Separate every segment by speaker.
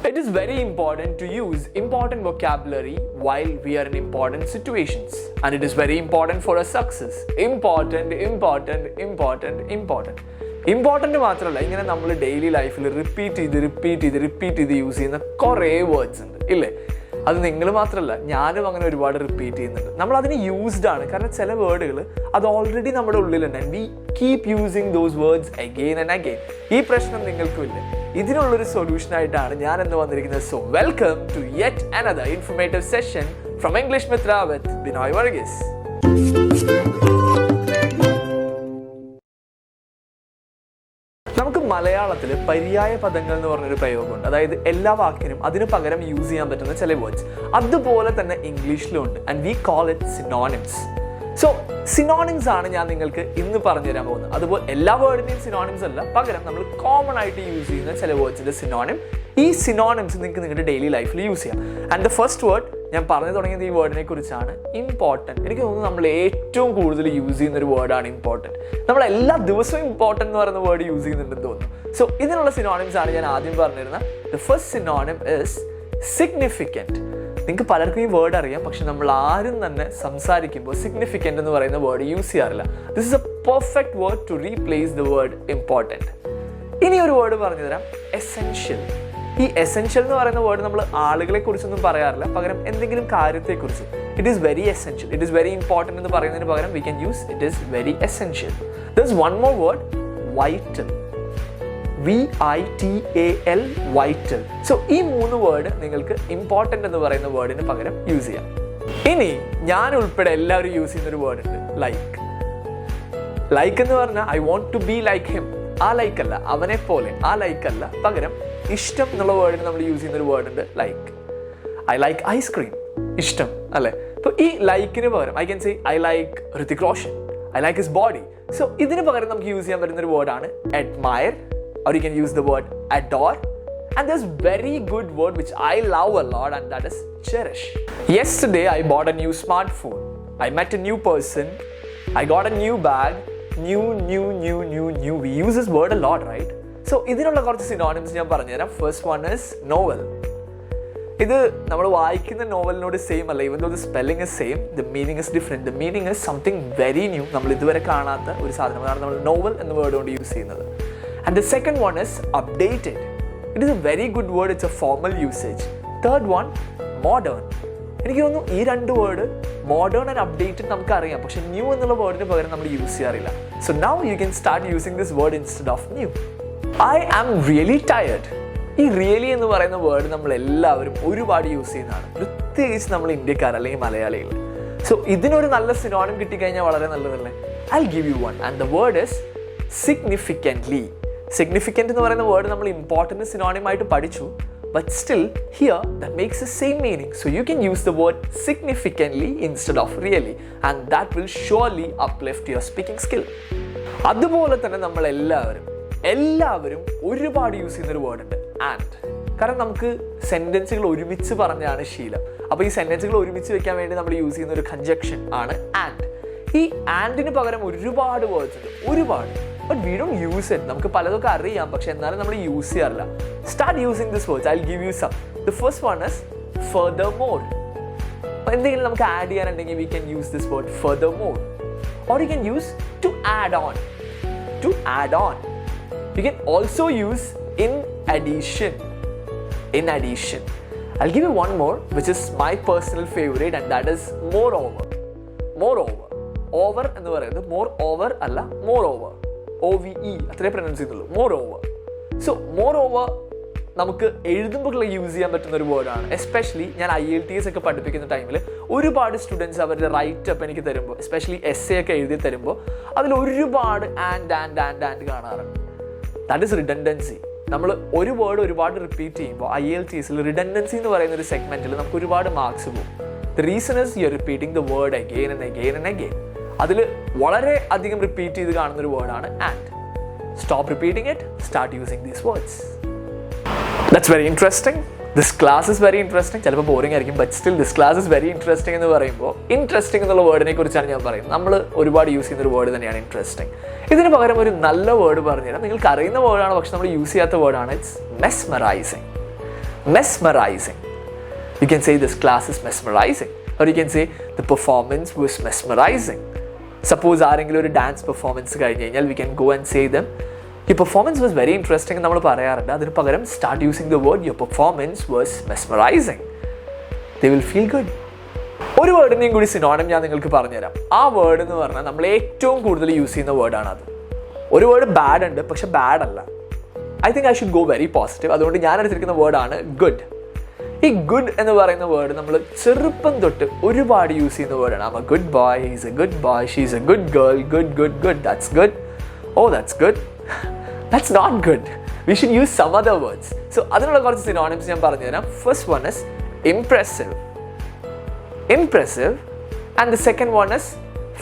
Speaker 1: It is very important to use important vocabulary while we are in important situations. And it is very important for a success. Important. Important മാത്രമല്ല, ഇങ്ങനെ നമ്മൾ daily ലൈഫിൽ repeat ചെയ്ത് use ചെയ്യുന്ന കുറേ words ഉണ്ട് ഇല്ലേ? അത് നിങ്ങൾ മാത്രമല്ല, ഞാനും അങ്ങനെ ഒരുപാട് റിപ്പീറ്റ് ചെയ്യുന്നുണ്ട്. നമ്മൾ അതിന് യൂസ്ഡ് ആണ്, കാരണം ചില വേർഡുകൾ അത് ഓൾറെഡി നമ്മുടെ ഉള്ളിലുണ്ട്. And we keep using those words again and again. ഈ പ്രശ്നം നിങ്ങൾക്കും ഇല്ല. ഇതിനുള്ളൊരു സൊല്യൂഷൻ ആയിട്ടാണ് ഞാൻ ഇന്ന് വന്നിരിക്കുന്നത്. So welcome to yet another informative session from English Mithra with Binoy Varghese. നമുക്ക് മലയാളത്തിൽ പര്യായ പദങ്ങൾ എന്ന് പറഞ്ഞൊരു പ്രയോഗമുണ്ട്. അതായത് എല്ലാ വാക്കിനും അതിന് പകരം യൂസ് ചെയ്യാൻ പറ്റുന്ന ചില വേർഡ്സ്. അതുപോലെ തന്നെ ഇംഗ്ലീഷിലും ഉണ്ട്. And we call it synonyms. So synonyms ആണ് ഞാൻ നിങ്ങൾക്ക് ഇന്ന് പറഞ്ഞു തരാൻ പോകുന്നത്. അതുപോലെ എല്ലാ വേർഡിനെയും സിനോണിംസ് അല്ല, പകരം നമ്മൾ കോമൺ ആയിട്ട് യൂസ് ചെയ്യുന്ന ചില വേർഡ്സിന്റെ സിനോണിം. ഈ സിനോണിംസ് നിങ്ങൾക്ക് നിങ്ങളുടെ ഡെയിലി ലൈഫിൽ യൂസ് ചെയ്യാം. ആൻഡ് ദ ഫസ്റ്റ് വേർഡ് ഞാൻ പറഞ്ഞു തുടങ്ങിയത് ഈ വേർഡിനെ കുറിച്ചാണ്, ഇമ്പോർട്ടൻറ്റ്. എനിക്ക് തോന്നുന്നു നമ്മൾ ഏറ്റവും കൂടുതൽ യൂസ് ചെയ്യുന്ന ഒരു വേർഡാണ് ഇമ്പോർട്ടൻറ്റ്. നമ്മൾ എല്ലാ ദിവസവും ഇമ്പോർട്ടൻറ്റ് എന്ന് പറയുന്ന വേർഡ് യൂസ് ചെയ്യുന്നുണ്ടെന്ന് തോന്നുന്നു. സോ ഇതിനുള്ള സിനോണിംസ് ആണ് ഞാൻ ആദ്യം പറഞ്ഞിരുന്നത്. The first synonym is significant. നിങ്ങൾക്ക് പലർക്കും ഈ വേർഡ് അറിയാം, പക്ഷെ നമ്മൾ ആരും തന്നെ സംസാരിക്കുമ്പോൾ സിഗ്നിഫിക്കൻറ്റ് എന്ന് പറയുന്ന വേർഡ് യൂസ് ചെയ്യാറില്ല. This is a perfect word to replace the word important. ഇനി ഒരു വേർഡ് പറഞ്ഞു തരാം, എസെൻഷ്യൽ. ഈ എസെൻഷ്യൽ എന്ന് പറയുന്ന വേർഡ് നമ്മൾ ആളുകളെ കുറിച്ചൊന്നും പറയാറില്ല, പകരം എന്തെങ്കിലും കാര്യത്തെക്കുറിച്ച്. It is very essential, it is very important എന്ന് പറയുന്നതിന് പകരം we can use it is very essential. There is one more word, vital. VITAL, vital. So ഈ മൂന്ന് വേർഡ് നിങ്ങൾക്ക് ഇമ്പോർട്ടൻ്റ് എന്ന് പറയുന്ന വേർഡിന് പകരം യൂസ് ചെയ്യാം. ഇനി ഞാൻ ഉൾപ്പെടെ എല്ലാവരും യൂസ് ചെയ്യുന്ന ഒരു വേർഡ് ഉണ്ട്, ലൈക്ക്. ലൈക്ക് എന്ന് പറഞ്ഞാൽ I want to be like him. ആ ലൈക്ക് അല്ല, അവനെ പോലെ ആ ലൈക്ക് അല്ല, പകരം ഇഷ്ടം എന്നുള്ള വേർഡിന് നമ്മൾ യൂസ് ചെയ്യുന്ന ഒരു വേർഡ് ഉണ്ട്, ലൈക്ക്. ഐ ലൈക്ക് ഐസ്ക്രീം, ഇഷ്ടം അല്ലേ? അപ്പോൾ ഈ ലൈക്കിന് പകരം I can say I like Hrithik Roshan, I like his body. So ഇതിന് പകരം നമുക്ക് യൂസ് ചെയ്യാൻ പറ്റുന്ന ഒരു വേർഡാണ് admire, or you can use the word adore. And there's very good word which I love a lot, and that is cherish. Yesterday I bought a new smartphone. I met a new person. I got a new bag. New. We use this word a lot, right? So ഇതിനുള്ള കുറച്ച് synonyms ഞാൻ പറഞ്ഞുതരാം. First one is novel. ഇത് നമ്മൾ വായിക്കുന്ന നോവലിനോട് same അല്ല. Even though the spelling is same, the meaning is different. The meaning is something very new, നമ്മൾ ഇതുവരെ കാണാത്ത ഒരു സാധനമാണ് നമ്മൾ നോവൽ എന്ന വേർഡ് കൊണ്ട് യൂസ് ചെയ്യുന്നത്. And the second one is updated. It is a very good word, it's a formal usage. Third one, modern. എനിക്ക് തോന്നുന്നു ഈ രണ്ട് വേർഡ്, മോഡേൺ ആൻഡ് അപ്ഡേറ്റഡ്, നമുക്ക് അറിയാം, പക്ഷെ ന്യൂ എന്നുള്ള വേർഡിന് പകരം നമ്മൾ യൂസ് ചെയ്യാറില്ല. So now you can start using this word instead of new. I am really tired. ഈ റിയലി എന്ന് പറയുന്ന വേർഡ് നമ്മൾ എല്ലാവരും ഒരുപാട് യൂസ് ചെയ്യുന്നതാണ്, പ്രത്യേകിച്ച് നമ്മൾ ഇന്ത്യക്കാർ അല്ലെങ്കിൽ മലയാളികൾ. സോ ഇതിനൊരു നല്ല സിനോണിം കിട്ടിക്കഴിഞ്ഞാൽ വളരെ നല്ലതല്ലേ? I'll give you one, and the word is significantly. Significant എന്ന് പറയുന്ന വേർഡ് നമ്മൾ ഇമ്പോർട്ടൻറ്റ് സിനോണിമായിട്ട് പഠിച്ചു, but still here that makes the same meaning. So you can use the word significantly instead of really, and that will surely uplift your speaking skill. അതുപോലെ തന്നെ നമ്മൾ എല്ലാവരും ഒരുപാട് use ചെയ്യുന്നൊരു വേർഡ് ഉണ്ട്, ആൻഡ്. കാരണം നമുക്ക് സെൻറ്റൻസുകൾ ഒരുമിച്ച് പറഞ്ഞാണ് ശീലം. അപ്പോൾ ഈ സെൻറ്റൻസുകൾ ഒരുമിച്ച് വെക്കാൻ വേണ്ടി നമ്മൾ യൂസ് ചെയ്യുന്ന ഒരു കൺജക്ഷൻ ആണ് ആൻഡ്. ഈ ആൻഡിന് പകരം ഒരുപാട് വേർഡ്സ് ഉണ്ട്, ഒരുപാട്. But we don't use it. നമുക്ക് പലതൊക്കെ അറിയാം, പക്ഷെ എന്നാലും നമ്മൾ യൂസ് ചെയ്യാറില്ല. Start using this words. I'll give you some. The first one is furthermore. എന്തെങ്കിലും നമുക്ക് add ചെയ്യാനുണ്ടെങ്കിൽ we can use this word furthermore. Or you can use to add on. To add on. You can also use in addition. In addition. I'll give you one more, which is my personal favorite, and that is moreover. Moreover. Over എന്ന് പറയുന്നത് more over അല്ല, moreover. OVE അത്രേ pronounce ചെയ്യുന്നുള്ളൂ, more over. So more over നമുക്ക് എഴുതുമ്പോൾ use ചെയ്യാൻ പറ്റുന്ന ഒരു വേർഡാണ്. എസ്പെഷ്യലി ഞാൻ IELTS ഒക്കെ പഠിപ്പിക്കുന്ന ടൈമിൽ ഒരുപാട് സ്റ്റുഡൻസ് അവരുടെ റൈറ്റ് അപ്പ് എനിക്ക് തരുമ്പോൾ, എസ്പെഷ്യലി essay ഒക്കെ എഴുതി തരുമ്പോൾ അതിൽ ഒരുപാട് ആൻഡ് കാണാറുണ്ട്. That is redundancy. നമ്മൾ ഒരു വേർഡ് ഒരുപാട് റിപ്പീറ്റ് ചെയ്യുമ്പോൾ IELTSൽ റിഡൻഡൻസി എന്ന് പറയുന്ന ഒരു സെഗ്മെന്റിൽ നമുക്ക് ഒരുപാട് മാർക്സ് പോകും. The reason is you are repeating the word again and again and again. അതിൽ വളരെ അധികം റിപ്പീറ്റ് ചെയ്ത് കാണുന്നൊരു വേർഡാണ് and. Stop repeating it, start using these words. That's very interesting. This class is very interesting. ചിലപ്പോൾ boring ആയിരിക്കും, but still this class is very interesting എന്ന് പറയുമ്പോൾ ഇൻട്രസ്റ്റിംഗ് എന്നുള്ള വേർഡിനെ കുറിച്ചാണ് ഞാൻ പറയുന്നത്. നമ്മൾ ഒരുപാട് യൂസ് ചെയ്യുന്ന ഒരു വേർഡ് തന്നെയാണ് ഇൻട്രസ്റ്റിംഗ്. ഇതിന് പകരം ഒരു നല്ല വേർഡ് പറഞ്ഞുതരാം. നിങ്ങൾക്ക് അറിയുന്ന വേർഡാണ്, പക്ഷെ നമ്മൾ യൂസ് ചെയ്യാത്ത വേർഡാണ്. It's mesmerising. Mesmerizing. You can say this class is mesmerizing. Or you can say the performance was mesmerizing. Suppose ആരെങ്കിലും ഒരു ഡാൻസ് പെർഫോമൻസ് കഴിഞ്ഞ് കഴിഞ്ഞാൽ we can go and say them, your performance was very interesting എന്ന് നമ്മൾ പറയാറുണ്ട്. അതിന് പകരം start using the word your performance was mesmerizing. They will feel good. ഒരു വേർഡിനെയും കൂടി സിനോണിം ഞാൻ നിങ്ങൾക്ക് പറഞ്ഞുതരാം. ആ വേർഡ് എന്ന് പറഞ്ഞാൽ നമ്മൾ ഏറ്റവും കൂടുതൽ യൂസ് ചെയ്യുന്ന വേർഡാണ് അത്. ഒരു വേർഡ് ബാഡ് ഉണ്ട്, പക്ഷെ ബാഡ് അല്ല. I think I should go very positive. അതുകൊണ്ട് ഞാൻ എടുത്തിരിക്കുന്ന വേർഡാണ് ഗുഡ്. ഈ ഗുഡ് എന്ന് പറയുന്ന വേർഡ് നമ്മൾ ചെറുപ്പം തൊട്ട് ഒരുപാട് യൂസ് ചെയ്യുന്ന വേർഡാണ്. I'm a good boy, he's a good boy, she's a good girl, good, good, good, that's good, oh that's good, that's not good. We should use some other words. So അതിനുള്ള കുറച്ച് synonyms ഞാൻ പറഞ്ഞുതരാം. First one is impressive. Impressive. And the second one is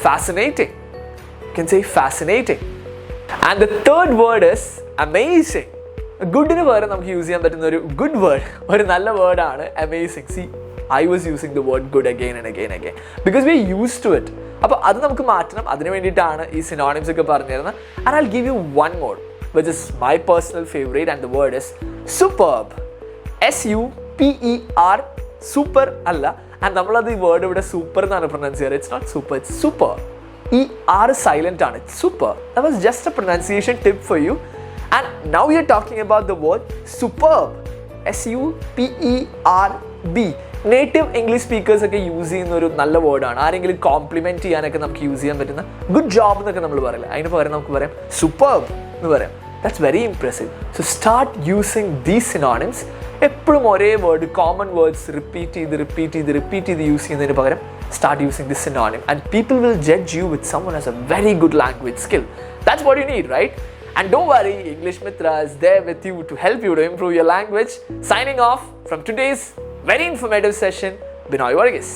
Speaker 1: fascinating. You can say fascinating. And the third word is amazing. ഗുഡിന് പകരം നമുക്ക് use ചെയ്യാൻ പറ്റുന്ന ഒരു good word, ഒരു നല്ല വേർഡാണ് amazing. See, I was using the word good again and again because we are used to it. അപ്പോൾ അത് നമുക്ക് മാറ്റണം. അതിന് വേണ്ടിയിട്ടാണ് ഈ സിനോണിംസ് ഒക്കെ പറഞ്ഞു തരുന്നത്. And I'll give you one more, which is my personal favorite, and the word is superb. SUPER. Super അല്ല. ആൻഡ് നമ്മളത് ഈ വേർഡ് ഇവിടെ സൂപ്പർ എന്നാണ് പ്രൊനൗൺസ് ചെയ്യാറ്. It's not super, it's super. ഈ ആർ സൈലന്റ് ആണ്. Super. That was just a pronunciation tip for you. And now we are talking about the word superb. SUPERB. Native English speakers ഒക്കെ use ചെയ്യുന്ന ഒരു നല്ല വേർഡാണ്. ആരെങ്കിലും complement ചെയ്യാനൊക്കെ നമുക്ക് യൂസ് ചെയ്യാൻ പറ്റുന്ന ഗുഡ് ജോബ് എന്നൊക്കെ നമ്മൾ പറയില്ല. അതിന് പകരം നമുക്ക് പറയാം സൂപ്പർബ് എന്ന് പറയാം. That's very impressive. So start using these synonyms. എപ്പോഴും ഒരേ വേർഡ്, കോമൺ വേർഡ്സ് റിപ്പീറ്റ് ചെയ്ത് യൂസ് ചെയ്യുന്നതിന് പകരം start using this synonym, and people will judge you with someone has a very good language skill. That's what you need, right? And don't worry, English Mithra is there with you to help you to improve your language. Signing off from today's very informative session, Binoy Varghese.